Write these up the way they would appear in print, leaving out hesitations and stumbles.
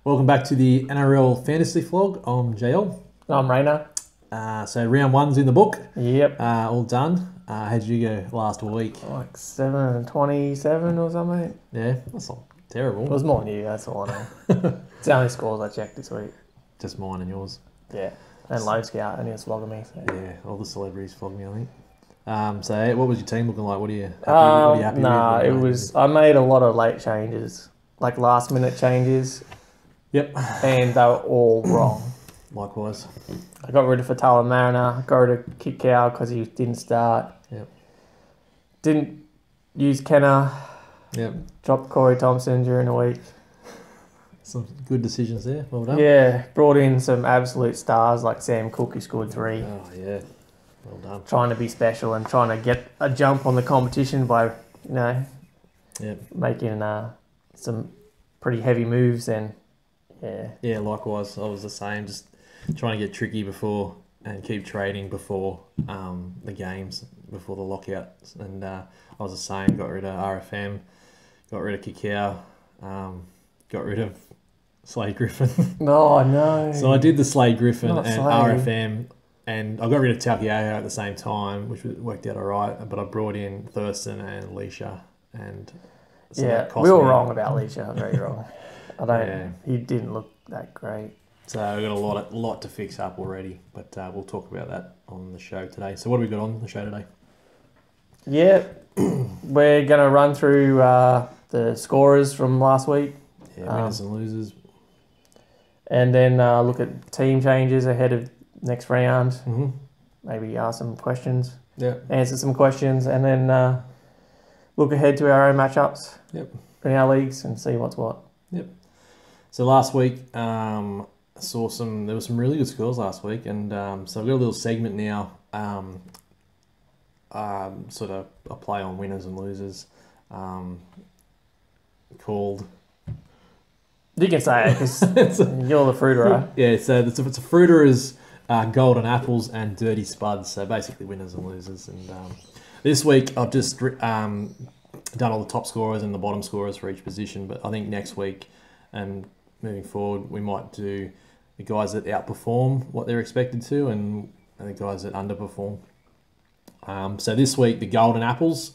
Welcome back to the NRL Fantasy Flog. I'm JL. I'm Rayner. So round one's in the book. Yep. All done. How did you go last week? Like 7-27 or something. Yeah, that's not terrible. It was more than you, that's all I know. It's the only scores I checked this week. Just mine and yours. Yeah. And Low Scout, and he was flogging me. So. Yeah, all the celebrities flogged me, I think. So what was your team looking like? What are you happy with? I made a lot of late changes, like last minute changes. Yep. And they were all wrong. Likewise. I got rid of Fatala Mariner, got rid of Kick Cow because he didn't start. Yep. Didn't use Kata. Yep. Dropped Corey Thompson during the week. Some good decisions there. Well done. Yeah, brought in some absolute stars like Sam Cook, who scored 3. Oh, yeah. Well done. Trying to be special and trying to get a jump on the competition by, making some pretty heavy moves and, yeah. Yeah, likewise. I was the same. Just trying to get tricky before and keep trading before the games, before the lockouts. And I was the same. Got rid of RFM, got rid of Kikau, got rid of Slade Griffin. Oh, no. So I did the Slade Griffin Not and Slade. RFM, and I got rid of Talkiaho at the same time, which worked out all right. But I brought in Thurston and Leisha. And so that cost we were me. wrong about Leisha. Very wrong. He didn't look that great. So we've got a lot to fix up already, but we'll talk about that on the show today. So what have we got on the show today? Yeah, we're going to run through the scorers from last week. Yeah, winners and losers. And then look at team changes ahead of next round. Mm-hmm. Maybe ask some questions. Yeah. Answer some questions, and then look ahead to our own matchups. Yep. In our leagues and see what's what. Yep. So last week, there were some really good scores last week, and so I've got a little segment now, sort of a play on winners and losers, called. You can say it because you're the fruiterer. Yeah, so it's a fruiterer's golden apples and dirty spuds. So basically winners and losers. And this week I've just done all the top scorers and the bottom scorers for each position. But I think next week and moving forward we might do the guys that outperform what they're expected to and the guys that underperform. So this week the golden apples,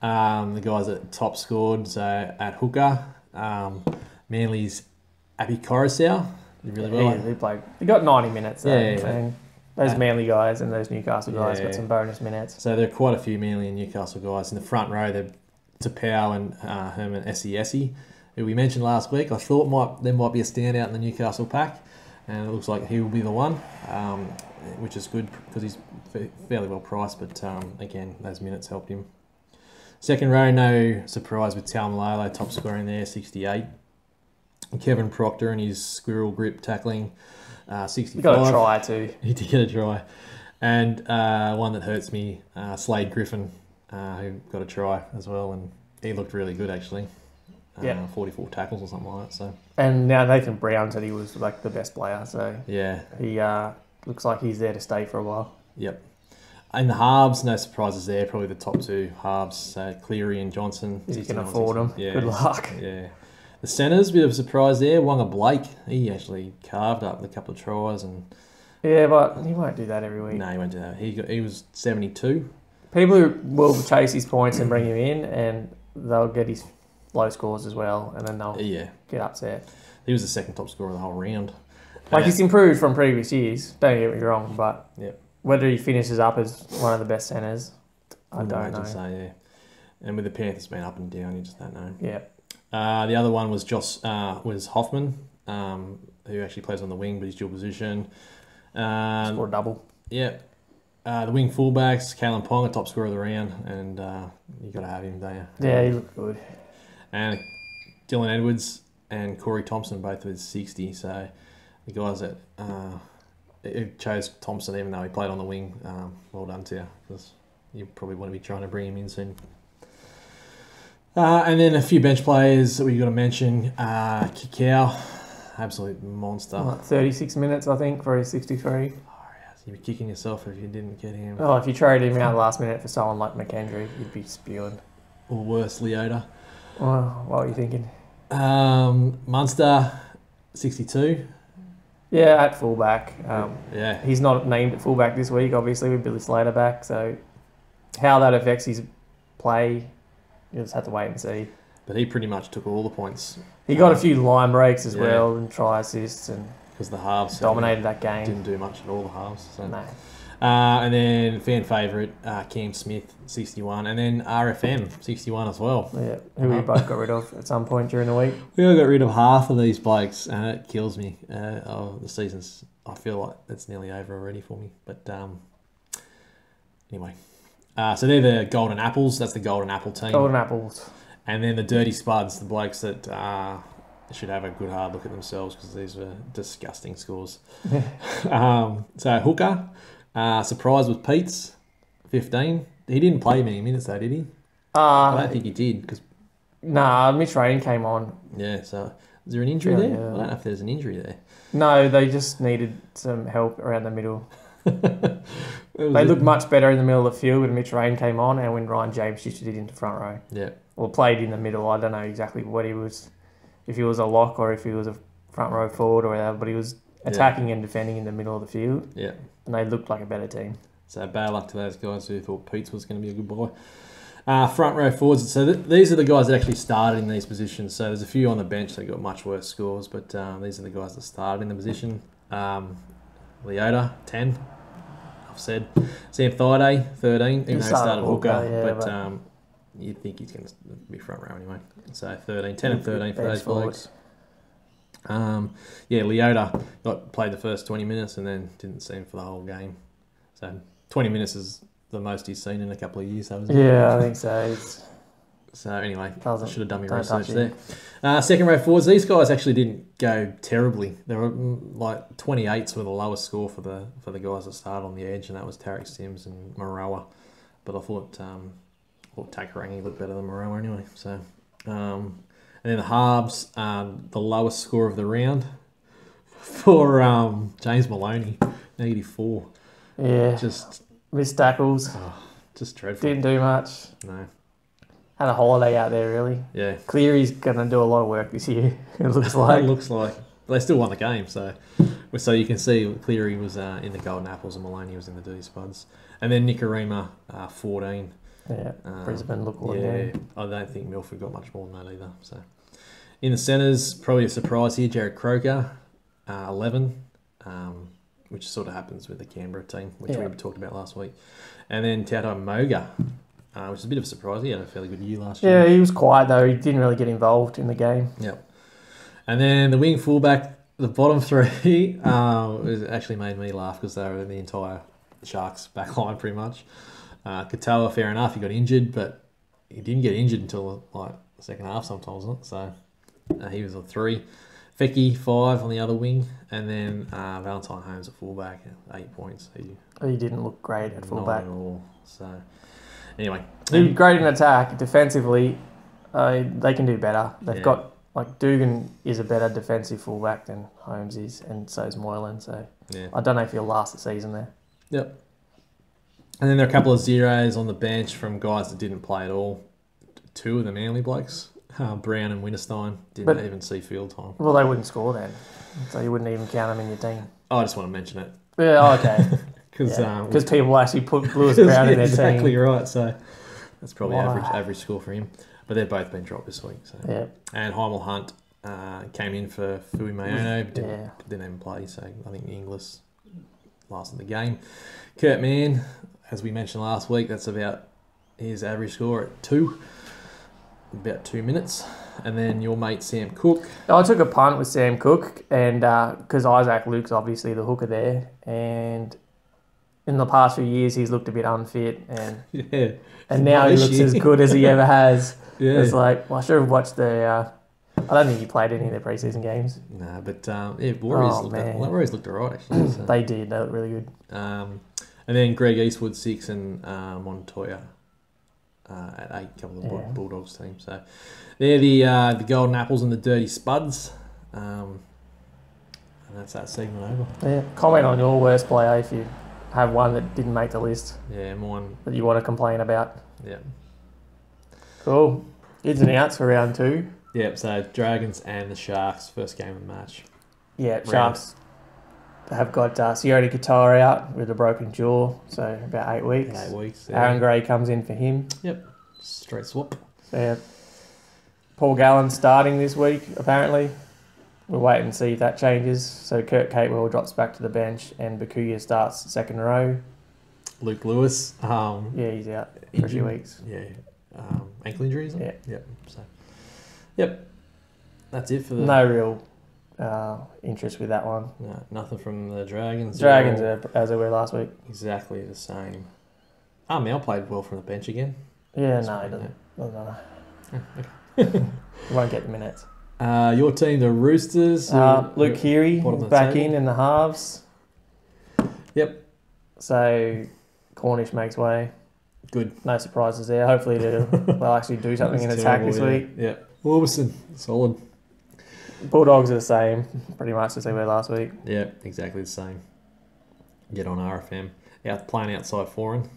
the guys that top scored. So at hooker. Manly's Abby Coruscant did really well. He got 90 minutes. Though, Yeah. and those Manly guys and those Newcastle guys got some bonus minutes. So there are quite a few Manly and Newcastle guys in the front row. They're Tapau and Herman Essie, who we mentioned last week. I thought there might be a standout in the Newcastle pack, and it looks like he will be the one, which is good because he's fairly well priced. But again, those minutes helped him. Second row, no surprise with Tal Malolo, top scorer in there, 68. Kevin Proctor and his squirrel grip tackling, 65. You got a try too. He did get a try. And one that hurts me, Slade Griffin, who got a try as well, and he looked really good actually. 44 tackles or something like that. So. And now Nathan Brown said he was like the best player, so yeah, he looks like he's there to stay for a while. Yep. In the halves, no surprises there. Probably the top two halves, so Cleary and Johnson. If you can afford them, good luck. Yeah. The centres, bit of a surprise there. Wonga Blake, he actually carved up a couple of tries. Yeah, but he won't do that every week. No, he won't do that. He was 72. People who will chase his points and bring him in, and they'll get his low scores as well, and then they'll get upset. He was the second top scorer of the whole round. He's improved from previous years, don't get me wrong, but whether he finishes up as one of the best centres, I don't know. So, yeah. And with the Panthers being up and down, you just don't know. Yeah. The other one was was Hoffman, who actually plays on the wing, but he's dual position. Scored a double. Yeah. The wing fullbacks, Kalen Pong, a top scorer of the round, and you got to have him, don't you? Yeah, he looked good. And Dylan Edwards and Corey Thompson, both with 60. So the guys that chose Thompson, even though he played on the wing, well done to you, because you probably want to be trying to bring him in soon. And then a few bench players that we've got to mention. Kikau, absolute monster. 36 minutes, I think, for his 63. You'd be kicking yourself if you didn't get him. Oh, if you traded him out last minute for someone like McKendry, you'd be spewing. Or worse, Leota. Oh, what were you thinking? Munster, 62. Yeah, at fullback. Yeah. He's not named at fullback this week, obviously, with Billy Slater back. So how that affects his play, you just have to wait and see. But he pretty much took all the points. He got a few line breaks as well and try assists and because the halves dominated that game. Didn't do much at all, the halves. So. No. And then fan favourite, Cam Smith, 61. And then RFM, 61 as well. Yeah, who we both got rid of at some point during the week. We all got rid of half of these blokes, and it kills me. The season's, I feel like it's nearly over already for me. But anyway. So they're the Golden Apples. That's the Golden Apple team. Golden Apples. And then the Dirty Spuds, the blokes that should have a good hard look at themselves because these were disgusting scores. So Hooker, surprise with Pete's, 15. He didn't play many minutes though, did he? I don't think he did. Nah, Mitch Rayner came on. Yeah, so is there an injury there? Yeah. I don't know if there's an injury there. No, they just needed some help around the middle. They looked much better in the middle of the field when Mitch Rayner came on and when Ryan James shifted it into front row. Yeah. Or played in the middle. I don't know exactly what he was, if he was a lock or if he was a front row forward or whatever, but he was attacking and defending in the middle of the field. Yeah. And they looked like a better team. So bad luck to those guys who thought Pete's was going to be a good boy. Front row forwards. So these are the guys that actually started in these positions. So there's a few on the bench that got much worse scores, but these are the guys that started in the position. Leota, 10. I've said. Sam Thaiday, 13. Even though he started hooker, but you'd think he's going to be front row anyway. So 13, 10 and 13 for those blokes. Leota played the first 20 minutes and then didn't see him for the whole game. So 20 minutes is the most he's seen in a couple of years. So I think so. So anyway, I should have done my research there. Second row forwards, these guys actually didn't go terribly. They were like 28s were the lowest score for the guys that started on the edge, and that was Tarek Sims and Moroa. But I thought Takarangi looked better than Moroa anyway. So and then the halves, the lowest score of the round for James Maloney, -4. Yeah, just missed tackles. Just dreadful. Didn't do much. No. Had a holiday out there, really. Yeah. Cleary's going to do a lot of work this year, it looks like. It looks like. They still won the game, so you can see Cleary was in the Golden Apples and Maloney was in the Dirty Spuds. And then Nicarima, 14. Yeah, Brisbane looked good. Yeah, I don't think Milford got much more than that either. So in the centres, probably a surprise here, Jared Croker, 11, which sort of happens with the Canberra team, which we talked about last week. And then Tauto Moga, which is a bit of a surprise. He had a fairly good year last year. Yeah, he was quiet though. He didn't really get involved in the game. Yep. And then the wing fullback, the bottom three, it actually made me laugh because they were in the entire Sharks back line pretty much. Kata, fair enough, he got injured, but he didn't get injured until like the second half sometimes, wasn't it? So he was a 3. Fecky, 5 on the other wing, and then Valentine Holmes at fullback, 8 points. He didn't look great at fullback. Not at all. So anyway, he was great in attack. Defensively, they can do better. They've got Dugan is a better defensive fullback than Holmes is, and so is Moylan. So I don't know if he'll last the season there. Yep. And then there are a couple of zeros on the bench from guys that didn't play at all. 2 of the Manly blokes, Brown and Winterstein, didn't even see field time. Well, they wouldn't score then, so you wouldn't even count them in your team. I just want to mention it. Yeah, okay. Because people actually put Lewis Brown in their team. Exactly right. So that's probably average score for him. But they've both been dropped this week. So and Heimel Hunt came in for Fui Mayono, didn't even play. So I think Inglis lasted the game. Kurt Mann, as we mentioned last week, that's about his average score at 2. About 2 minutes. And then your mate Sam Cook. I took a punt with Sam Cook, and because Isaac Luke's obviously the hooker there, and in the past few years he's looked a bit unfit, and now he looks as good as he ever has. It's like, well, I should have watched the. I don't think he played any of their preseason games. No, but Warriors looked alright actually. So. They did. They looked really good. And then Greg Eastwood 6 and Montoya at 8, couple of the Bulldogs team. So they're the Golden Apples and the Dirty Spuds. And that's that segment over. Yeah. Comment on your worst player if you have one that didn't make the list. Yeah, mine. That you want to complain about. Yeah. Cool. Ins and outs for round 2. Yep, so Dragons and the Sharks, first game of the match. Yeah, Sharks have got Sione Kata out with a broken jaw, so about 8 weeks. 8 weeks. Yeah. Aaron Gray comes in for him. Yep, straight swap. So, yeah. Paul Gallen starting this week, apparently. We'll wait and see if that changes. So Kurt Catewell drops back to the bench and Bakuya starts second row. Luke Lewis. Yeah, he's out for a few weeks. Yeah. Ankle injuries? Yeah. Yep. So, yep. That's it for the... No real interest with that one. No, nothing from the Dragons. Dragons are as they were last week. Exactly the same. Mel played well from the bench again. Yeah, no, he doesn't matter. He won't get the minutes. Your team, the Roosters. Luke Keary back in the halves. Yep. So Cornish makes way. Good. No surprises there. Hopefully they'll actually do something in attack this week. Yeah. Orbison, solid. Bulldogs are the same, pretty much as they were last week. Yeah, exactly the same. Get on RFM. Playing outside Foran.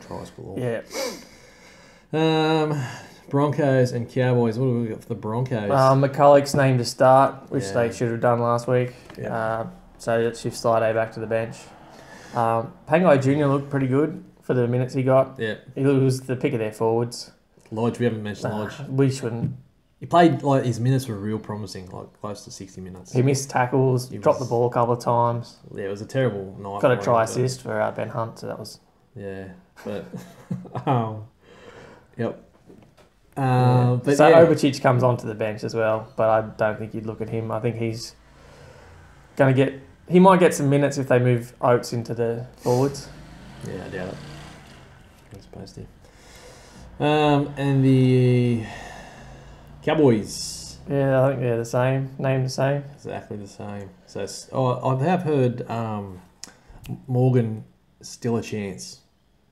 Tries galore. Yeah. Broncos and Cowboys. What have we got for the Broncos? McCulloch's named to start, which they should have done last week. Yeah. So it shifts Slide back to the bench. Pangai Jr. looked pretty good for the minutes he got. Yeah. He was the pick of their forwards. Lodge, we haven't mentioned Lodge. We shouldn't. He played, his minutes were real promising, close to 60 minutes. He missed tackles, dropped the ball a couple of times. Yeah, it was a terrible night. Got a try assist for Ben Hunt, so that was... Yeah, but... Yep. But so Oberchich comes onto the bench as well, but I don't think you'd look at him. I think he's going to get... He might get some minutes if they move Oates into the forwards. Yeah, I doubt it. He's supposed to. And the Cowboys. Yeah, I think they're the same. Named the same. Exactly the same. So I have heard Morgan still a chance,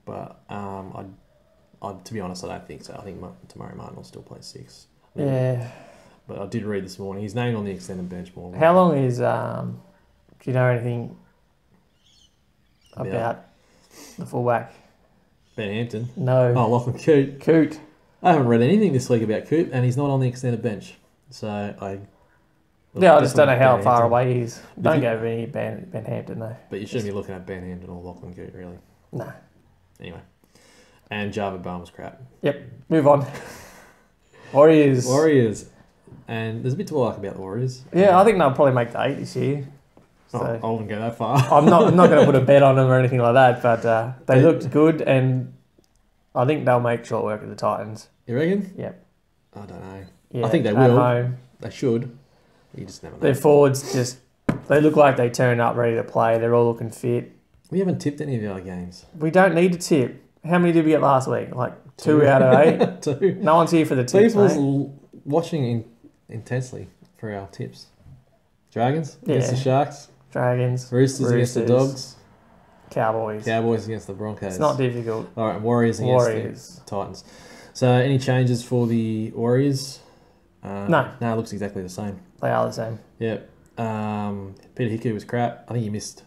but to be honest, I don't think so. I think Tamari Martin will still play 6. Yeah. But I did read this morning. He's named on the extended bench more. How long is... do you know anything about the fullback? Ben Hampton? No. Oh, Lachlan Coote. Coote. I haven't read anything this week about Coote, and he's not on the extended bench. So I just don't know how far away he is. Don't go with any Ben Hampton, though. But you shouldn't be looking at Ben Hampton or Lachlan Coote, really. No. Anyway. And Java Barn was crap. Yep. Move on. Warriors. And there's a bit to like about the Warriors. Yeah, I think they'll probably make the 8 this year. So I wouldn't go that far. I'm not going to put a bet on them or anything like that, but they looked good, and I think they'll make short work of the Titans. You reckon? Yep. I don't know. Yeah, I think they at will. Home. They should. You just never know. Their forwards they look like they turn up ready to play. They're all looking fit. We haven't tipped any of the other games. We don't need to tip. How many did we get last week? 2 out of 8? 2. No one's here for the tips, People's watching intensely for our tips. Dragons against the Sharks. Dragons. Roosters against the Dogs. Cowboys against the Broncos. It's not difficult. All right, Warriors against the Titans. So any changes for the Warriors? No. No, it looks exactly the same. They are the same. Yep. Peter Hiku was crap. I think he missed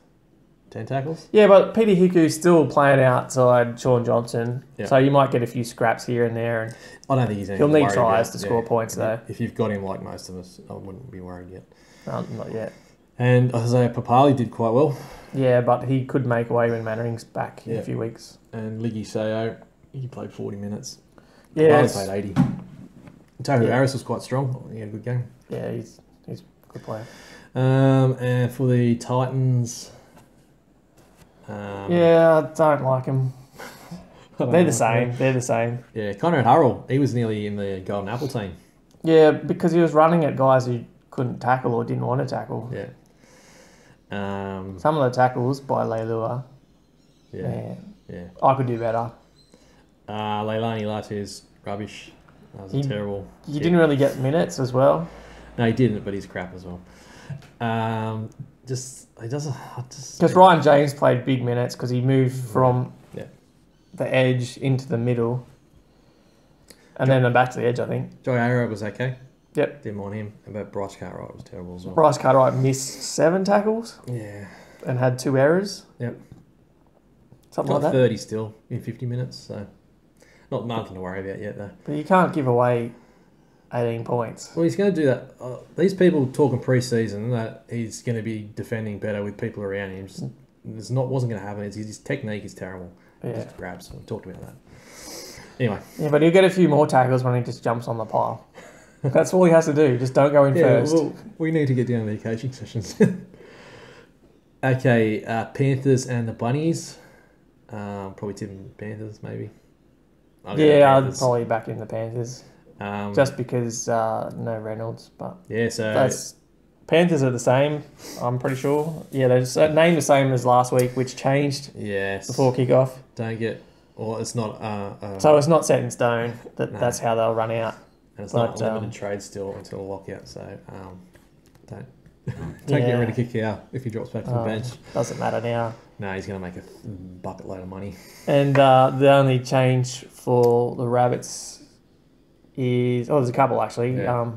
10 tackles. Yeah, but Peter Hiku's still playing outside Sean Johnson, so you might get a few scraps here and there. And I don't think he's he'll need tries to score points, though. If you've got him like most of us, I wouldn't be worried yet. Not yet. And Isaiah Papali did quite well. Yeah, but he could make away when Mannering's back in a few weeks. And Liggy Sayo, he played 40 minutes. Yeah, he played 80. Tohu Harris was quite strong. He had a good game. Yeah, he's a good player. And for the Titans... I don't like them. They're the same. They're the same. Yeah, Conrad Hurrell, he was nearly in the Golden Apple team. Yeah, because he was running at guys who couldn't tackle or didn't want to tackle. Yeah. Some of the tackles by Leilua. Yeah. I could do better. Leilani Latu's rubbish. That was terrible. He didn't really get minutes as well. No, he didn't, but he's crap as well. Because Ryan James played big minutes because he moved from the edge into the middle, and then back to the edge. I think Joy Arrow was okay. Yep, didn't mind him. But Bryce Cartwright was terrible as well. Bryce Cartwright missed 7 tackles. Yeah, and had 2 errors. Yep, something like that. 30 still in 50 minutes, so nothing to worry about yet though. But you can't give away 18 points. Well, he's going to do that. These people talking pre-season that he's going to be defending better with people around him. Wasn't going to happen. His technique is terrible. Yeah. Just grabs. We talked about that. Anyway. Yeah, but he'll get a few more tackles when he just jumps on the pile. That's all he has to do. Just don't go in first. Well, we need to get down to the coaching sessions. Okay, Panthers and the Bunnies. Probably tipping Panthers, maybe. I'd probably back in the Panthers. Just because no Reynolds. But yeah, so... Panthers are the same, I'm pretty sure. Yeah, they're named the same as last week, which changed before kickoff. It's not... so it's not set in stone. That's how they'll run out. And it's not limited trade still until a lockout, so don't get rid of Kikau if he drops back to the bench. Doesn't matter now. No, he's going to make a bucket load of money. And the only change for the Rabbits is... there's a couple actually. Yeah.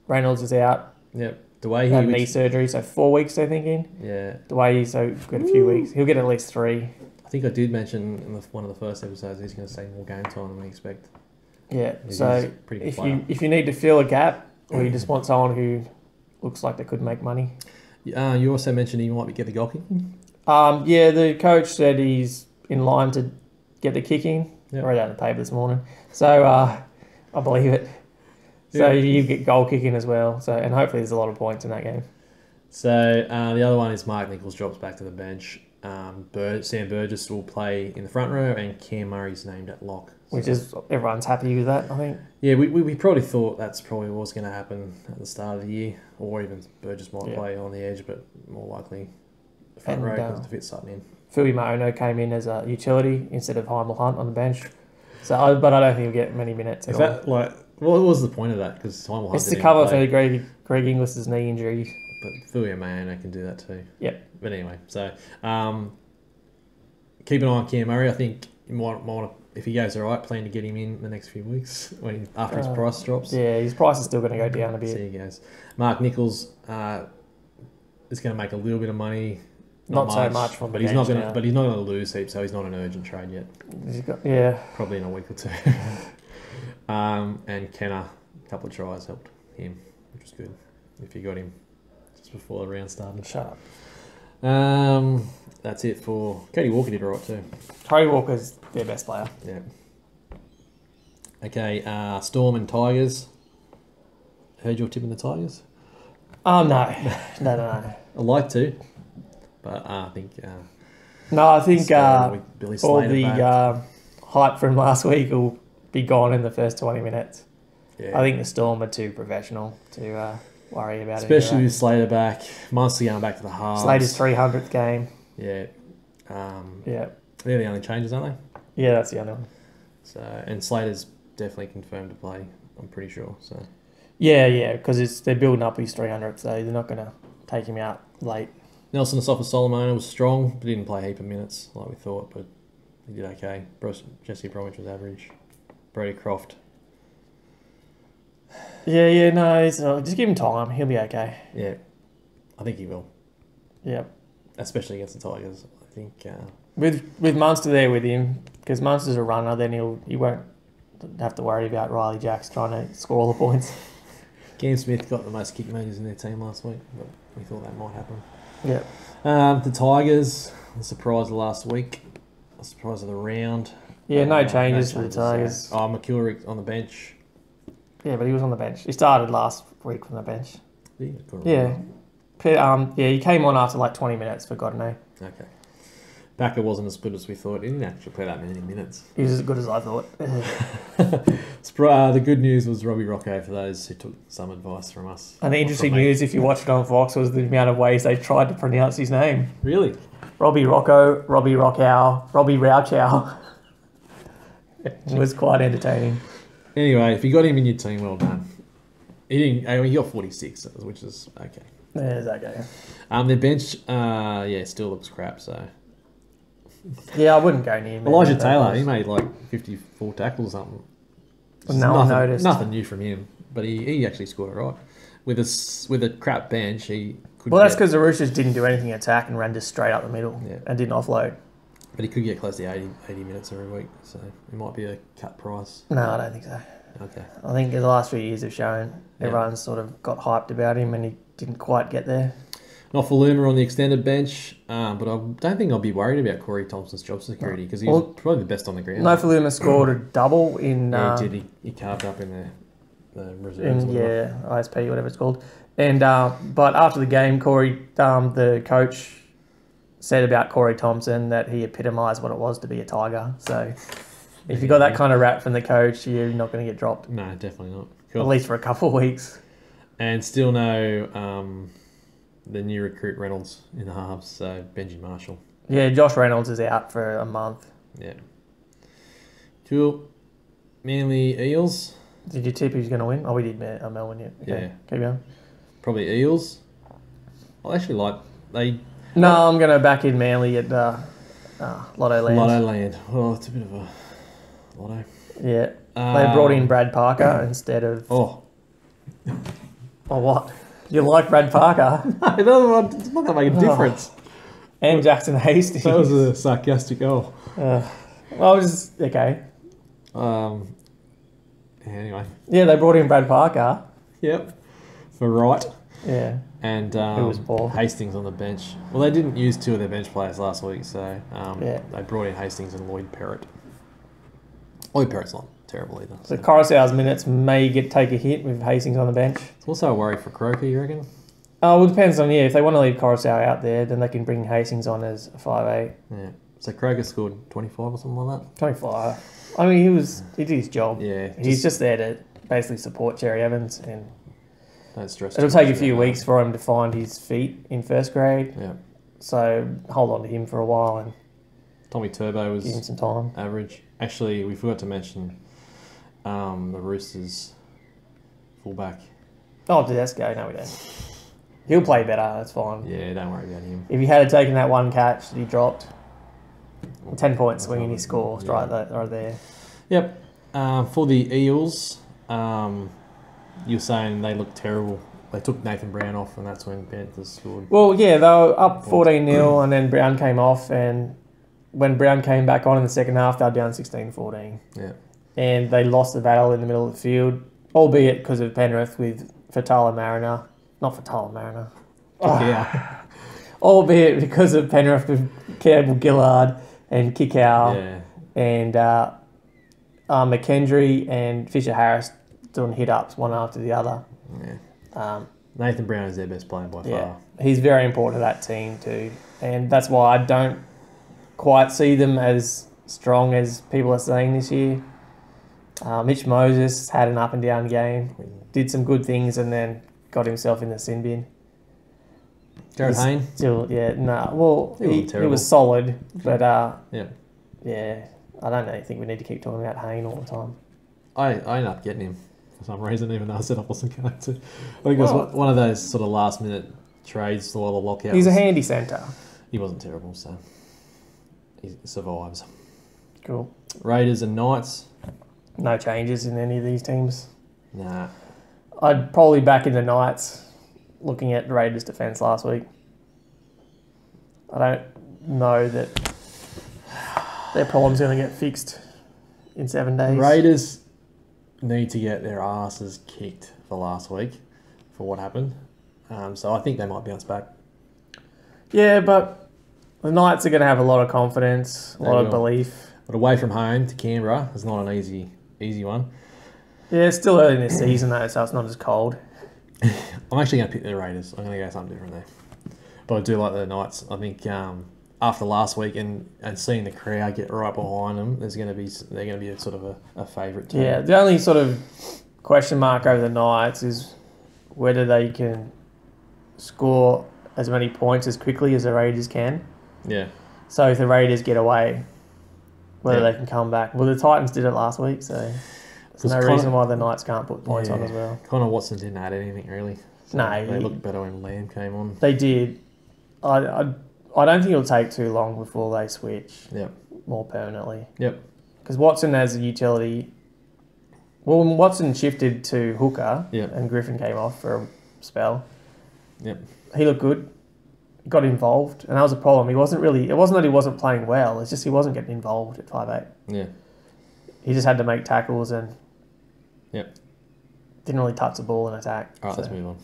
Reynolds is out. Yep. The way he had knee surgery, so 4 weeks, they're thinking. Yeah. The way he's got a few weeks. He'll get at least 3. I think I did mention in one of the first episodes he's going to see more game time than we expect. Yeah. So if you need to fill a gap, or you just want someone who looks like they could make money. You also mentioned he might get the goal kicking. Yeah, the coach said he's in line to get the kicking. Yep. I read that in the paper this morning. So I believe it. So you get goal kicking as well. So and hopefully there's a lot of points in that game. So the other one is Mark Nichols drops back to the bench. Sam Burgess will play in the front row, and Cam Murray's named at lock. Which is everyone's happy with that, I think. Yeah, we probably thought that's probably what was going to happen at the start of the year, or even Burgess might play on the edge, but more likely the front row because to fit Sutton in. Philly Maono came in as a utility instead of Heimel Hunt on the bench. But I don't think he'll get many minutes at all. What was the point of that? Because Heimel Hunt it's to cover for Greg Inglis's knee injury. But Philly Maono can do that too. Yep. But anyway, so keep an eye on Cam Murray. I think you might want to, if he goes all right, plan to get him in the next few weeks after his price drops. Yeah, his price is still going to go down a bit. See he goes. Mark Nichols is going to make a little bit of money. Not so much from but he's not going to. But he's not going to lose heaps, so he's not an urgent trade yet. Probably in a week or two. And Kenner, a couple of tries helped him, which was good. If you got him just before the round started. Shut up. That's it for Cody Walker. Did all right too. Cody Walker's their best player. Yeah. Okay. Storm and Tigers. Heard you're tipping the Tigers? Oh no. I like to, but I think. I think all the hype from last week will be gone in the first 20 minutes. Yeah. I think the Storm are too professional to worry about it. Especially with Slater back. Munster going back to the halves. Slater's 300th game. Yeah. Yeah. They're the only changes, aren't they? Yeah, that's the only one. So, and Slater's definitely confirmed to play, I'm pretty sure. So. Yeah, because they're building up his 300th, so they're not going to take him out late. Nelson Asafa-Solomona was strong, but didn't play a heap of minutes like we thought, but he did okay. Jesse Bromwich was average. Brody Croft. Just give him time. He'll be okay. Yeah, I think he will. Yeah. Especially against the Tigers, I think. With Munster there with him, because Munster's a runner, then he won't have to worry about Riley Jacks trying to score all the points. Cam Smith got the most kick meters in their team last week, but we thought that might happen. Yeah. The Tigers, the surprise of last week, the surprise of the round. Yeah, no changes for the Tigers. McIlrick on the bench. Yeah, but he was on the bench. He started last week from the bench. Yeah. He came on after like 20 minutes for Godinay. Okay. Backer wasn't as good as we thought. He didn't actually play that many minutes. He was as good as I thought. The good news was Robbie Rocco, for those who took some advice from us. And the interesting news, if you watched it on Fox, was the amount of ways they tried to pronounce his name. Really? Robbie Rocco, Robbie Rockow, Robbie Rauchow. It was quite entertaining. Anyway, if you got him in your team, well done. He got 46, which is okay. Yeah, it's okay. Their bench, still looks crap, so... Yeah, I wouldn't go near him. Elijah Taylor, he made like 54 tackles or something. No one noticed. Nothing new from him, but he actually scored it right. With a crap bench, he could. Well, that's because the Roosters didn't do anything attack and ran just straight up the middle and didn't offload. But he could get close to 80 minutes every week, so it might be a cut price. No, I don't think so. Okay. I think the last few years have shown everyone's sort of got hyped about him and he didn't quite get there. Not for Luma on the extended bench, but I don't think I'll be worried about Corey Thompson's job security because he's probably the best on the ground. No Faluma scored a double in... Yeah, he did. He carved up in the reserves. ISP, whatever it's called. And but after the game, the coach said about Corey Thompson that he epitomised what it was to be a Tiger. So if you got that kind of rap from the coach, you're not going to get dropped. No, definitely not. Cool. At least for a couple of weeks. And still no the new recruit Reynolds in the halves, so Benji Marshall. Yeah, Josh Reynolds is out for a month. Yeah. Cool. Manly Eels. Did you tip who's going to win? Oh, we did Melbourne, yeah. Okay. Yeah. Keep going. Probably Eels. I actually like... No, I'm going to back in Manly at Lotto Land. Lotto Land. Oh, it's a bit of a lotto. Yeah. They brought in Brad Parker instead of... Oh. Oh, what? You like Brad Parker? No, it's not going to make a difference. And Jackson Hastings. That was a sarcastic goal. Okay. Anyway. Yeah, they brought in Brad Parker. Yep. For right. Yeah. And who was poor. Hastings on the bench. Well, they didn't use two of their bench players last week, so they brought in Hastings and Lloyd Perrott. Lloyd Perrott's not terrible either. So Coruscant's minutes may take a hit with Hastings on the bench. It's also a worry for Croker, you reckon? Oh, well, it depends on, if they want to leave Coruscant out there, then they can bring Hastings on as a 5'8". Yeah. So Croker scored 25 or something like that? 25. I mean, he did his job. Yeah. He's just there to basically support Cherry Evans, and don't stress. It'll take a few weeks for him to find his feet in first grade. Yeah. So hold on to him for a while and Tommy Turbo was give him some time. Average. Actually, we forgot to mention the Roosters fullback. Oh, Tedesco, no we don't. He'll play better, that's fine. Yeah, don't worry about him. If he had taken that one catch that he dropped, 10-point swing and he scores right there. Yep. For the Eels, you're saying they look terrible. They took Nathan Brown off and that's when Panthers scored. Well, yeah, they were up 14-0 and then Brown came off, and when Brown came back on in the second half, they were down 16-14. Yeah. And they lost the battle in the middle of the field, albeit because of Penrith with Fatala Mariner. Not Fatala Mariner. Yeah. Albeit because of Penrith with Campbell Gillard and Kikau. Yeah. And McKendry and Fisher Harris doing hit-ups one after the other. Yeah. Nathan Brown is their best player by far. He's very important to that team too. And that's why I don't quite see them as strong as people are saying this year. Mitch Moses had an up-and-down game. Did some good things and then got himself in the sin bin. Jared Hayne? Still, well, he was solid, but yeah, I don't think we need to keep talking about Hayne all the time. I ended up getting him for some reason, even though I said I wasn't going to. I think it was one of those sort of last-minute trades while the lockout. He's a handy centre. He wasn't terrible, so he survives. Cool. Raiders and Knights? No changes in any of these teams. Nah. I'd probably back in the Knights, looking at the Raiders' defence last week. I don't know that their problem's going to get fixed in 7 days. Raiders need to get their asses kicked for last week for what happened. So I think they might bounce back. Yeah, but the Knights are going to have a lot of confidence, a lot of belief. But away from home to Canberra is not an easy one. Yeah, it's still early in the season though, so it's not as cold. I'm actually going to pick the Raiders. I'm going to go something different there. But I do like the Knights. I think after last week and seeing the crowd get right behind them, they're going to be a sort of a favourite team. Yeah, the only sort of question mark over the Knights is whether they can score as many points as quickly as the Raiders can. Yeah. So if the Raiders get away, whether they can come back. Well, the Titans did it last week, so there's no reason why the Knights can't put points on as well. Connor Watson didn't add anything really. So no, they looked better when Liam came on. They did. I don't think it'll take too long before they switch. Yep. More permanently. Yep. Because Watson has a utility. Well, when Watson shifted to hooker and Griffin came off for a spell. Yep. He looked good. Got involved, and that was a problem. It wasn't that he wasn't playing well, it's just he wasn't getting involved at 5'8". Yeah. He just had to make tackles and Yep. Didn't really touch the ball in attack. All right, let's move on.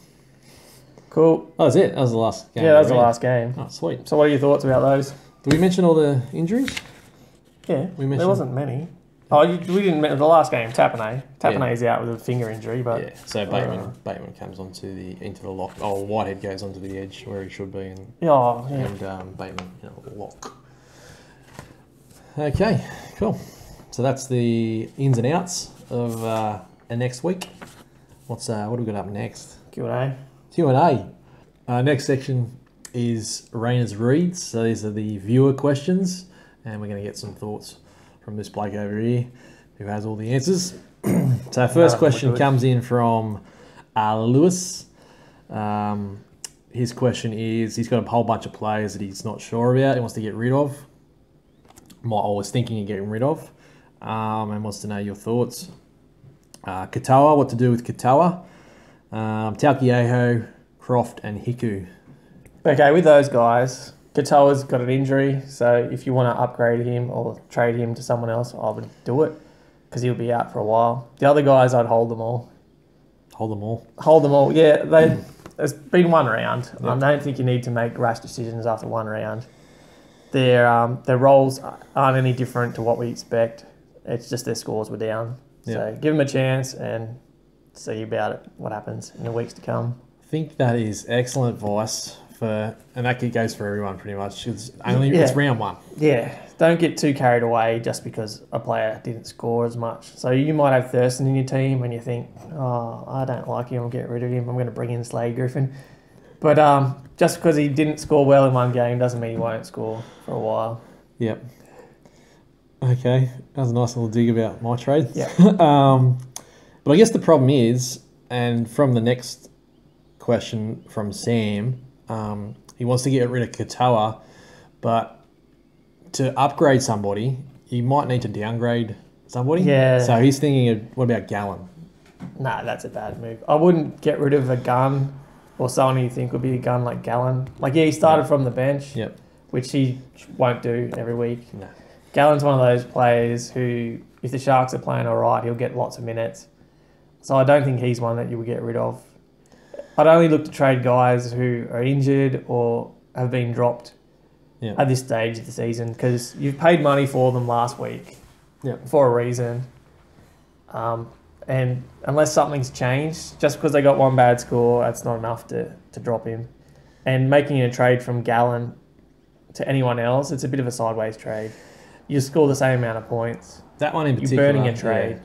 Cool. That was it. That was the last game. Yeah, that was the last game. Oh, sweet. So what are your thoughts about those? Did we mention all the injuries? Yeah, there wasn't many. Oh, we didn't mention the last game, Tapane. Tapane's out with a finger injury, but... Yeah, so Bateman comes into the lock. Oh, Whitehead goes onto the edge where he should be, and Bateman, lock. Okay, cool. So that's the ins and outs of next week. What do we got up next? Q&A. Q&A. Next section is Rayner's reads. So these are the viewer questions, and we're going to get some thoughts from this bloke over here who has all the answers. So our first question comes in from Lewis. His question is, he's got a whole bunch of players that he's not sure about, he wants to get rid of, or was thinking of getting rid of, and wants to know your thoughts. Katawa, what to do with Katawa. Taukieho, Croft and Hiku. Okay, with those guys, Katawa's got an injury, so if you want to upgrade him or trade him to someone else, I would do it because he'll be out for a while. The other guys, I'd hold them all. Hold them all? Hold them all, yeah. It's been one round. Yep. I don't think you need to make rash decisions after one round. Their roles aren't any different to what we expect. It's just their scores were down. Yep. So give them a chance and see about it, what happens in the weeks to come. I think that is excellent advice. And that goes for everyone pretty much. It's round one. Yeah, don't get too carried away just because a player didn't score as much. So you might have Thurston in your team and you think, oh, I don't like him, I'll get rid of him, I'm going to bring in Griffin. But just because he didn't score well in one game doesn't mean he won't score for a while. Yep. Okay, that was a nice little dig about my trade. Yeah. But I guess the problem is, and from the next question from Sam, he wants to get rid of Katawa, but to upgrade somebody, you might need to downgrade somebody. Yeah. So he's thinking, what about Gallen? Nah, that's a bad move. I wouldn't get rid of a gun or someone you think would be a gun like Gallen. He started from the bench, which he won't do every week. No. Gallen's one of those players who, if the Sharks are playing all right, he'll get lots of minutes. So I don't think he's one that you would get rid of. I'd only look to trade guys who are injured or have been dropped at this stage of the season because you've paid money for them last week for a reason. And unless something's changed, just because they got one bad score, that's not enough to drop him. And making a trade from Gallen to anyone else, it's a bit of a sideways trade. You score the same amount of points. That one in particular. You're burning a trade. Yeah.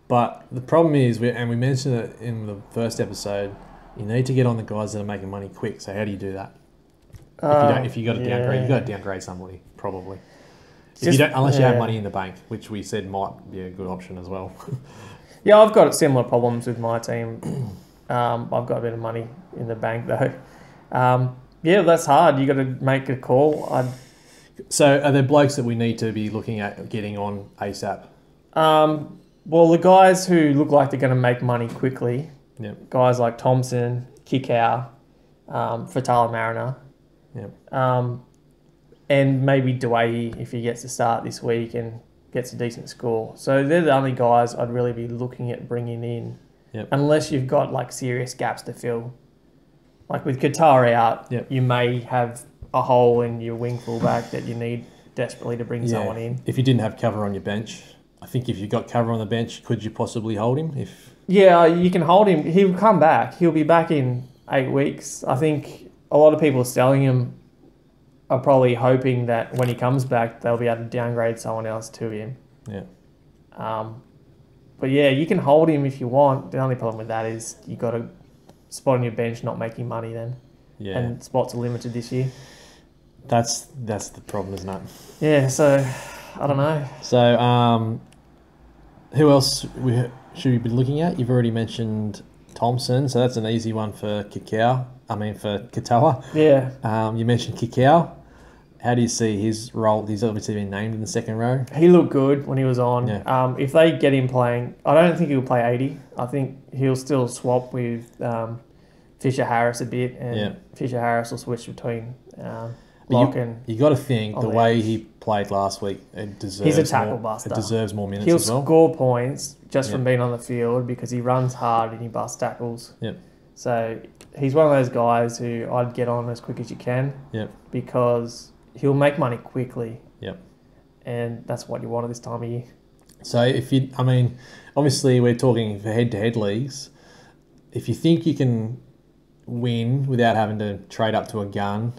But the problem is, and we mentioned it in the first episode, you need to get on the guys that are making money quick. So how do you do that? If you got to downgrade, you got to downgrade somebody probably. Unless you have money in the bank, which we said might be a good option as well. Yeah, I've got similar problems with my team. I've got a bit of money in the bank though. That's hard. You got to make a call. So are there blokes that we need to be looking at getting on ASAP? Well, the guys who look like they're going to make money quickly, guys like Thompson, Kikau, Fatala Mariner, and maybe Dwayne if he gets to start this week and gets a decent score. So they're the only guys I'd really be looking at bringing in, unless you've got serious gaps to fill. Like with Qatar out, you may have a hole in your wing fullback that you need desperately to bring someone in. If you didn't have cover on your bench, I think if you got cover on the bench, could you possibly hold him? Yeah, you can hold him. He'll come back. He'll be back in 8 weeks. I think a lot of people selling him are probably hoping that when he comes back, they'll be able to downgrade someone else to him. Yeah. But you can hold him if you want. The only problem with that is you got a spot on your bench not making money then. Yeah. And spots are limited this year. That's the problem, isn't it? Yeah, so I don't know. So who else should we be looking at? You've already mentioned Thompson, so that's an easy one for Katawa. Yeah. You mentioned Kikau. How do you see his role? He's obviously been named in the second row. He looked good when he was on. Yeah. If they get him playing, I don't think he'll play 80. I think he'll still swap with Fisher Harris a bit, and Fisher Harris will switch between Lock and... You got to think the way he played last week. It deserves He's a tackle buster. It deserves more minutes He'll as well. score points just from being on the field because he runs hard and he busts tackles. Yep. So he's one of those guys who I'd get on as quick as you can. Yep. Because he'll make money quickly. Yep. And that's what you want at this time of year. So obviously we're talking for head-to-head leagues. If you think you can win without having to trade up to a gun,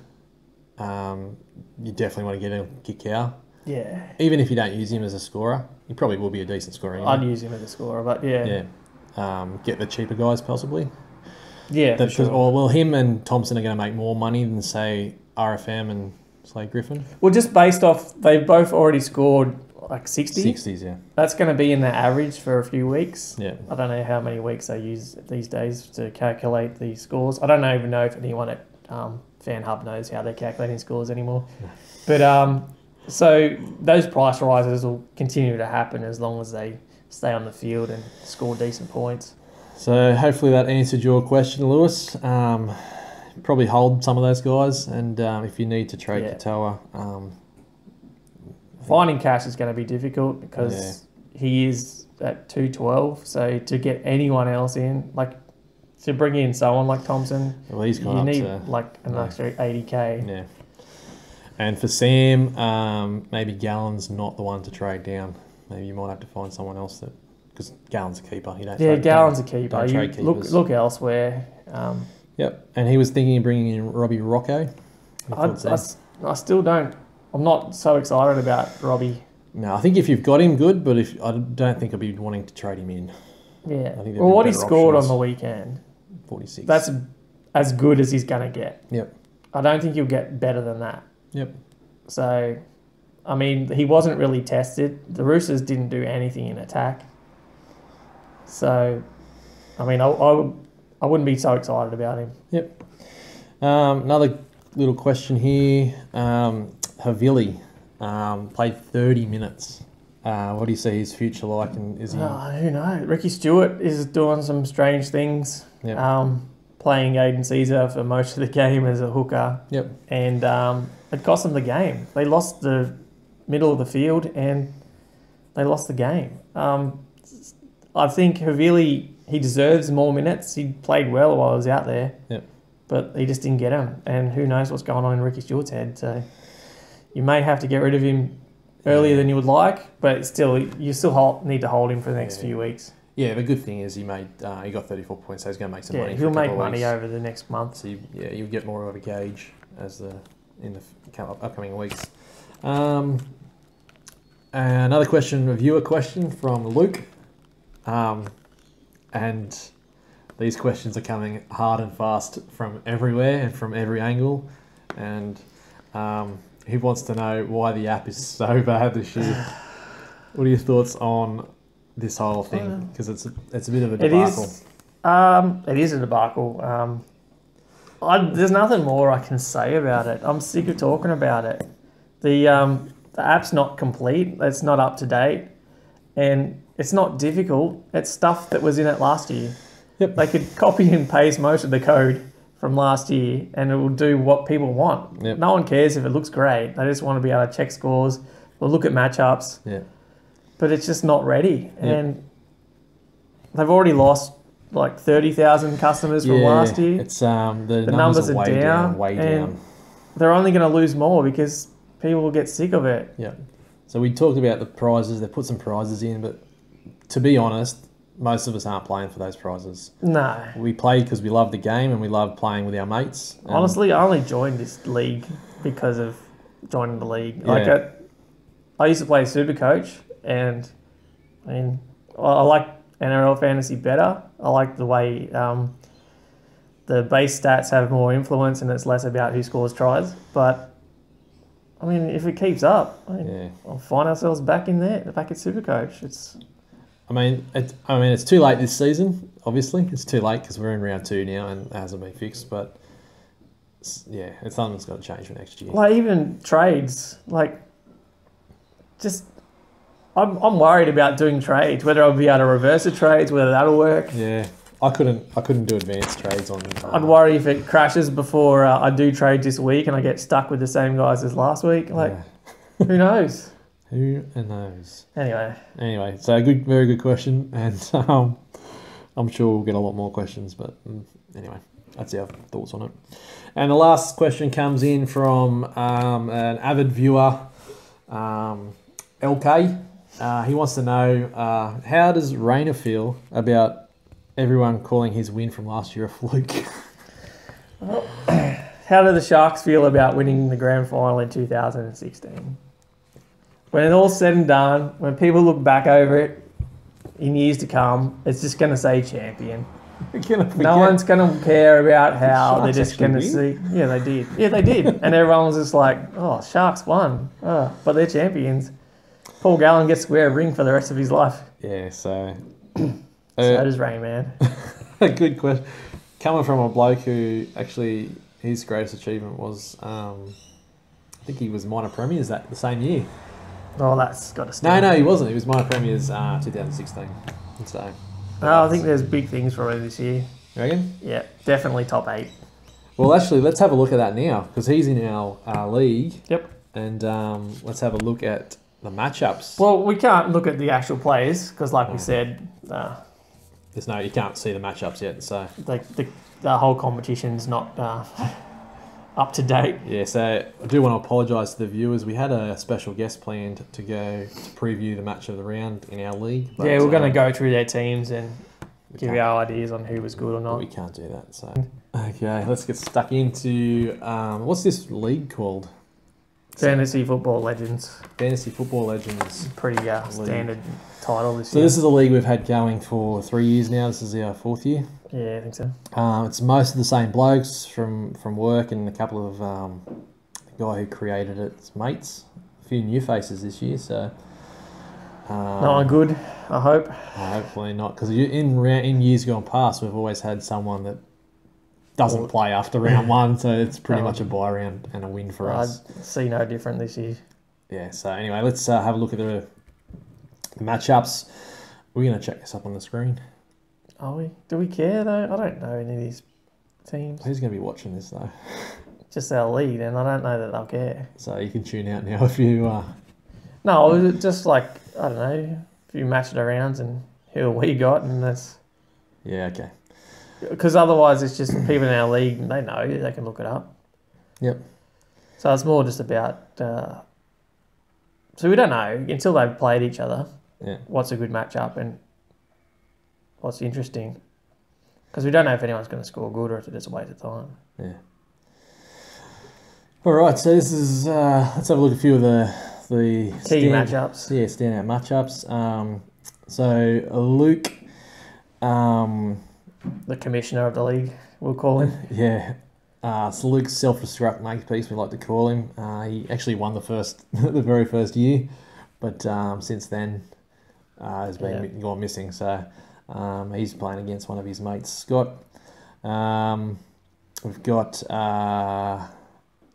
you definitely want to get a kick out. Yeah. Even if you don't use him as a scorer, he probably will be a decent scorer. I'd use him as a scorer, but yeah. Yeah. Get the cheaper guys possibly. Yeah, for sure. Well, him and Thompson are going to make more money than, say, RFM and, say, Griffin. Well, just based off, they've both already scored like 60. 60s, yeah. That's going to be in their average for a few weeks. Yeah. I don't know how many weeks they use these days to calculate the scores. I don't even know if anyone at Fan Hub knows how they're calculating scores anymore. But so those price rises will continue to happen as long as they stay on the field and score decent points. So hopefully that answered your question, Lewis. Probably hold some of those guys, and if you need to trade Katoa, finding cash is going to be difficult because he is at 212. So to get anyone else in, like to bring in someone like Thompson, well, he's you need like an extra 80k. Yeah. And for Sam, maybe Gallen's not the one to trade down. Maybe you might have to find someone else that. Because Gallen's a keeper. Gallen's a keeper. You look elsewhere. Yep. And he was thinking of bringing in Robbie Rocco. I still don't. I'm not so excited about Robbie. No, I think if you've got him, good. But I don't think I'd be wanting to trade him in. Yeah. Well, what he scored on the weekend, 46. That's as good as he's going to get. Yep. I don't think he'll get better than that. Yep. So, I mean, he wasn't really tested. The Roosters didn't do anything in attack. So, I mean, I wouldn't be so excited about him. Yep. Another little question here. Havili played 30 minutes. What do you see his future like? And is he? Who knows? Ricky Stuart is doing some strange things. Yep. Playing Aiden Caesar for most of the game as a hooker. Yep. And it cost them the game. They lost the middle of the field and they lost the game. I think Havili, he deserves more minutes. He played well while he was out there. Yep. But he just didn't get him. And who knows what's going on in Ricky Stewart's head. So you may have to get rid of him earlier than you would like, but still, you still need to hold him for the next few weeks. Yeah, the good thing is he got 34 points, so he's going to make some money. He'll make money over the next month. So you'll get more of a gauge in the upcoming weeks. Another question, a viewer question from Luke. And these questions are coming hard and fast from everywhere and from every angle. And he wants to know why the app is so bad this year. What are your thoughts on this whole thing? Because it's a bit of a debacle. It is a debacle. There's nothing more I can say about it. I'm sick of talking about it. The app's not complete. It's not up to date. And it's not difficult. It's stuff that was in it last year. Yep. They could copy and paste most of the code from last year and it will do what people want. Yep. No one cares if it looks great. They just want to be able to check scores or look at matchups. Yeah. But it's just not ready. And they've already lost like 30,000 customers from last year. It's the numbers are way down. They're only going to lose more because people will get sick of it. Yeah. So we talked about the prizes. They put some prizes in, but to be honest, most of us aren't playing for those prizes. No. We play because we love the game and we love playing with our mates. Honestly, I only joined this league because of joining the league. Yeah. Like I used to play Supercoach, and I mean, I like NRL fantasy better. I like the way the base stats have more influence and it's less about who scores tries. But I mean, if it keeps up, I'll find ourselves back in there, back at Supercoach. It's too late this season. Obviously, it's too late because we're in round 2 now and it hasn't been fixed. But it's something that's got to change for next year. Like even trades, I'm worried about doing trades. Whether I'll be able to reverse the trades, whether that'll work. Yeah, I couldn't do advanced trades on. I'd worry if it crashes before I do trade this week and I get stuck with the same guys as last week. Who knows? Who knows? Anyway, so very good question, and I'm sure we'll get a lot more questions, but anyway, that's our thoughts on it. And the last question comes in from an avid viewer, LK. He wants to know, how does Rayner feel about everyone calling his win from last year a fluke? How do the Sharks feel about winning the grand final in 2016? When it's all said and done, when people look back over it in years to come, it's just going to say champion. No one's going to care about how they're just going to see. Yeah, they did. And everyone was just like, oh, Sharks won. Oh, but they're champions. Paul Gallen gets to wear a ring for the rest of his life. Yeah, so... so does Rain Man. A good question. Coming from a bloke who actually, his greatest achievement was, I think he was minor premiers that the same year. Oh, that's got to stay. No, he wasn't. He was minor premiers 2016. So... I think there's big things for him this year. You reckon? Yeah, definitely top 8. Well, actually, let's have a look at that now because he's in our league. Yep. And let's have a look at the matchups. Well, we can't look at the actual players because, like we said, you can't see the matchups yet. So the whole competition's not up to date. Yeah, so I do want to apologise to the viewers. We had a special guest planned to go to preview the match of the round in our league. But, yeah, we're going to go through their teams and give our ideas on who was good or not. We can't do that. So okay, let's get stuck into what's this league called? Fantasy Football Legends. Fantasy Football Legends. Pretty standard title this year. So this is a league we've had going for 3 years now. This is our 4th year. Yeah, I think so. It's most of the same blokes from work and a couple of the guy who created it's mates. A few new faces this year, so... not good, I hope. Hopefully not, because in years gone past, we've always had someone that doesn't play after round 1, so it's pretty much a bye round and a win for us. I see no different this year. Yeah, so anyway, let's have a look at the matchups. We're going to check this up on the screen. Are we? Do we care, though? I don't know any of these teams. Who's going to be watching this, though? Just our lead, and I don't know that they'll care. So you can tune out now if you... No, just like, I don't know, a few match it arounds and who we got, and that's... Yeah, okay. Because otherwise it's just people in our league, they know, they can look it up. Yep. So it's more just about... so we don't know, until they've played each other, what's a good matchup and what's interesting. Because we don't know if anyone's going to score good or if it's just a waste of time. Yeah. All right, so this is... let's have a look at a few of the key matchups. Yeah, standout matchups. So Luke... the commissioner of the league, we'll call him. Yeah. So Luke's self-destruct makepeace, we like to call him. He actually won the very first year, but since then has been gone missing. So he's playing against one of his mates, Scott. We've got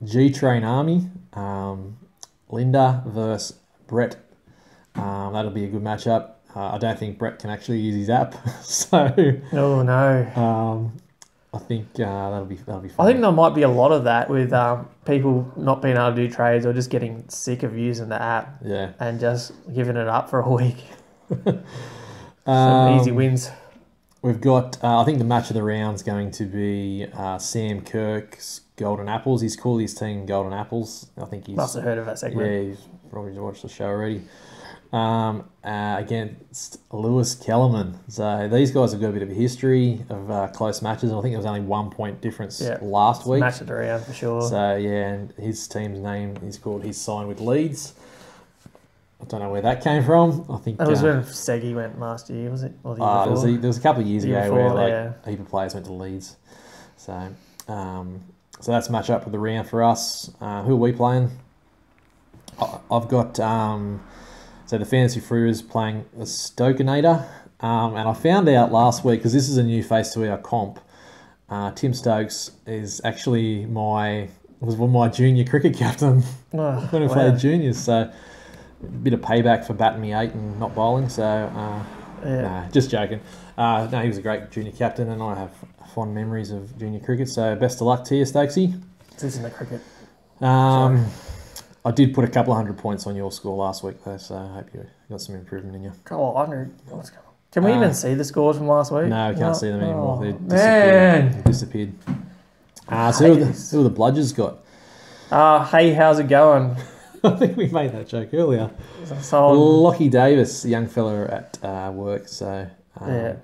G-Train Army, Linda versus Brett. That'll be a good matchup. I don't think Brett can actually use his app, so... Oh, no. I think that'll be fun. I think there might be a lot of that with people not being able to do trades or just getting sick of using the app. Yeah. And just giving it up for a week. Some easy wins. We've got, I think the match of the round's going to be Sam Kirk's Golden Apples. He's called his team Golden Apples. I think he's... Must have heard of that segment. Yeah, he's probably watched the show already. Against Lewis Kellerman. So these guys have got a bit of a history of close matches. I think there was only 1 point difference last week. Match of the round for sure. So yeah, and his team's name is called, he's signed with Leeds. I don't know where that came from. I think that was when Segi went last year, was it? Or the year there was a couple of years ago where a heap of players went to Leeds. So so that's match up with the round for us. Who are we playing? I've got so the Fantasy Fruit is playing a Stokinator. And I found out last week, because this is a new face to our comp, Tim Stokes is actually was my junior cricket captain when I played juniors. So a bit of payback for batting me 8 and not bowling. So nah, just joking. No, he was a great junior captain, and I have fond memories of junior cricket. So best of luck to you, Stokesy. This isn't the cricket. I did put a couple of 100 points on your score last week, though, so I hope you got some improvement in you. Couple of 100. What's going on? Can we even see the scores from last week? No, we can't see them anymore. Oh, They disappeared. So who have the Bludgers got? Hey, how's it going? I think we made that joke earlier. So, Lockie Davis, a young fella at work, so yeah.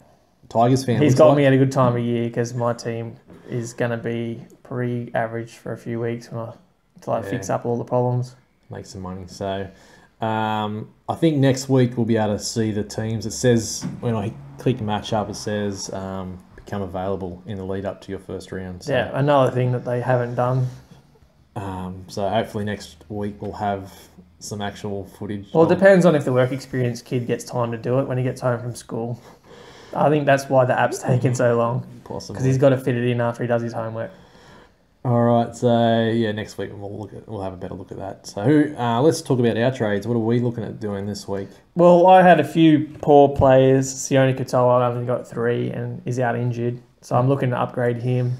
Tigers fan. He's got me at a good time of year because my team is going to be pretty average for a few weeks until I fix up all the problems. Make some money. So I think next week we'll be able to see the teams. It says, when I click match up, it says become available in the lead up to your first round. So, yeah, another thing that they haven't done. So hopefully next week we'll have some actual footage. Well, it depends on if the work experience kid gets time to do it when he gets home from school. I think that's why the app's taking so long. Possibly. Because he's got to fit it in after he does his homework. All right, so yeah, next week we'll have a better look at that. So let's talk about our trades. What are we looking at doing this week? Well, I had a few poor players. Sione Katoa, I've only got 3 and is out injured. So I'm looking to upgrade him,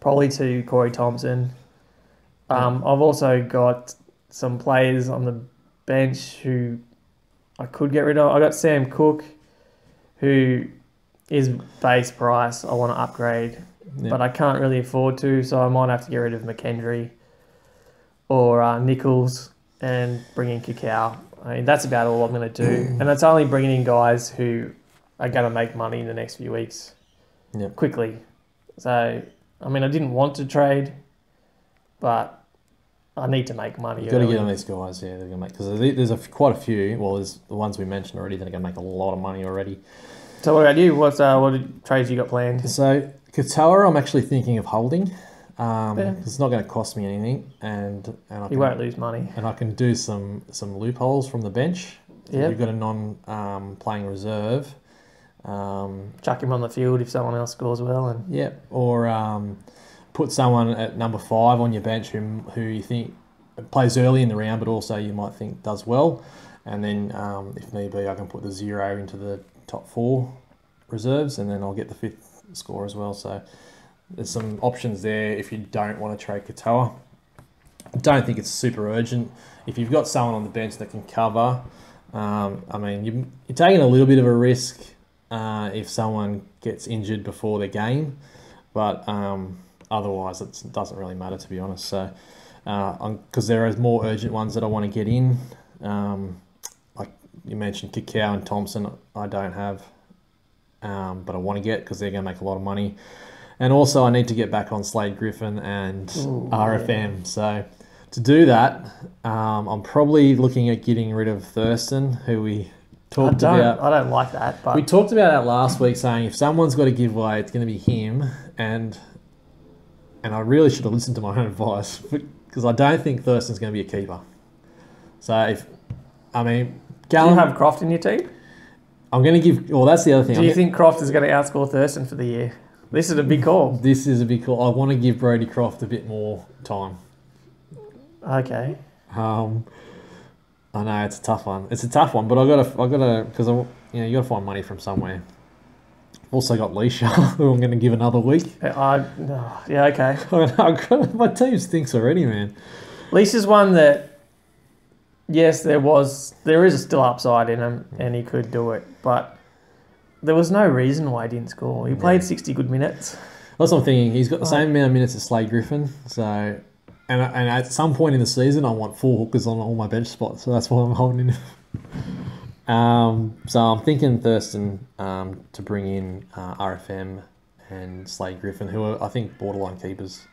probably to Corey Thompson. I've also got some players on the bench who I could get rid of. I got Sam Cook, who is base price. I want to upgrade, but I can't really afford to, so I might have to get rid of McKendry or Nichols and bring in Cacao. I mean, that's about all I'm going to do. And that's only bringing in guys who are going to make money in the next few weeks quickly. So, I mean, I didn't want to trade, but I need to make money. You've got to get on these guys, they're going to make, because there's quite a few. Well, there's the ones we mentioned already that are going to make a lot of money already. So what about you? What trades you got planned? So Katoa, I'm actually thinking of holding. It's not going to cost me anything, and you won't lose money. And I can do some loopholes from the bench. Yeah, you've got a non-playing reserve. Chuck him on the field if someone else scores well, or put someone at number 5 on your bench who you think plays early in the round, but also you might think does well, and then if need be, I can put the 0 into the top 4 reserves, and then I'll get the 5th score as well. So there's some options there if you don't want to trade Katoa. I don't think it's super urgent. If you've got someone on the bench that can cover, I mean, you're taking a little bit of a risk if someone gets injured before the game, but otherwise it doesn't really matter, to be honest. So because there are more urgent ones that I want to get in, like you mentioned Cacao and Thompson, I don't have, but I want to get because they're going to make a lot of money. And also I need to get back on Slade Griffin and RFM. Yeah. So to do that, I'm probably looking at getting rid of Thurston, who we talked about. I don't like that. But we talked about that last week, saying if someone's got a giveaway, it's going to be him. And I really should have listened to my own advice, because I don't think Thurston's going to be a keeper. So do you have Croft in your team? I'm going to give. Well, that's the other thing. Do you think Croft is going to outscore Thurston for the year? This is a big call. This is a big call. I want to give Brodie Croft a bit more time. Okay. I know it's a tough one. It's a tough one, but I gotta, because you got to find money from somewhere. Also got Leisha, who I'm going to give another week. Yeah, okay. My team stinks already, man. Leisha's one that, yes, there is still upside in him, and he could do it, but there was no reason why he didn't score. He played 60 good minutes. That's what I'm thinking. He's got the same amount of minutes as Slade Griffin. So, and at some point in the season, I want 4 hookers on all my bench spots. So that's why I'm holding him. So I'm thinking Thurston to bring in RFM and Slade Griffin, who are, I think, borderline keepers.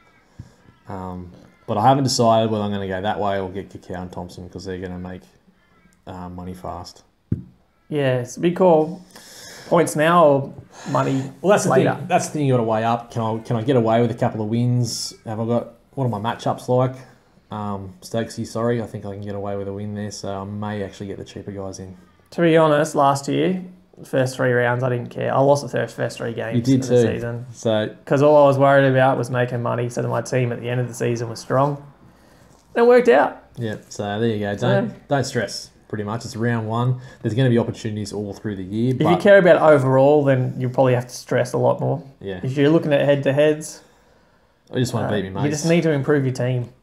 But I haven't decided whether I'm going to go that way or get Cacao and Thompson, because they're going to make money fast. Yeah, it's a big call. Points now or money later? That's the thing you got to weigh up. Can I get away with a couple of wins? What are my matchups like? Stokesy, sorry, I think I can get away with a win there, so I may actually get the cheaper guys in. To be honest, last year, the first 3 rounds, I didn't care. I lost the first 3 games of the season. Because all I was worried about was making money, so that my team at the end of the season was strong. And it worked out. Yeah, so there you go. Don't stress. Pretty much, it's round 1. There's going to be opportunities all through the year. If you care about overall, then you probably have to stress a lot more. Yeah. If you're looking at head-to-heads, I just want to beat me, mate. You just need to improve your team.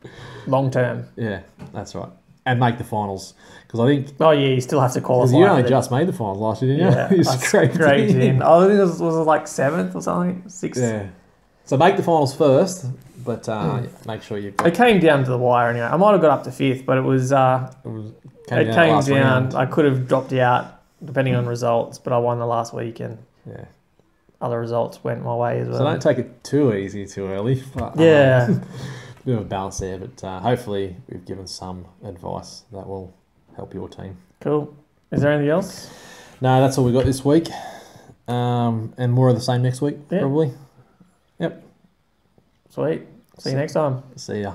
long term. Yeah, that's right. And make the finals. Because I think... Oh, yeah, you still have to qualify. Because you only just made the finals last year, didn't you? Yeah, You scraped in. I think it was like 7th or something? 6th? Yeah. So make the finals first, but make sure you've got... It came down to the wire anyway. I might have got up to 5th, but it came down. I could have dropped out depending on results, but I won the last week and other results went my way as well. So don't take it too easy too early. But, bit of a balance there, but hopefully we've given some advice that will help your team. Cool. Is there anything else? No, that's all we got this week. And more of the same next week, probably. Yep. Sweet. See you next time. See ya.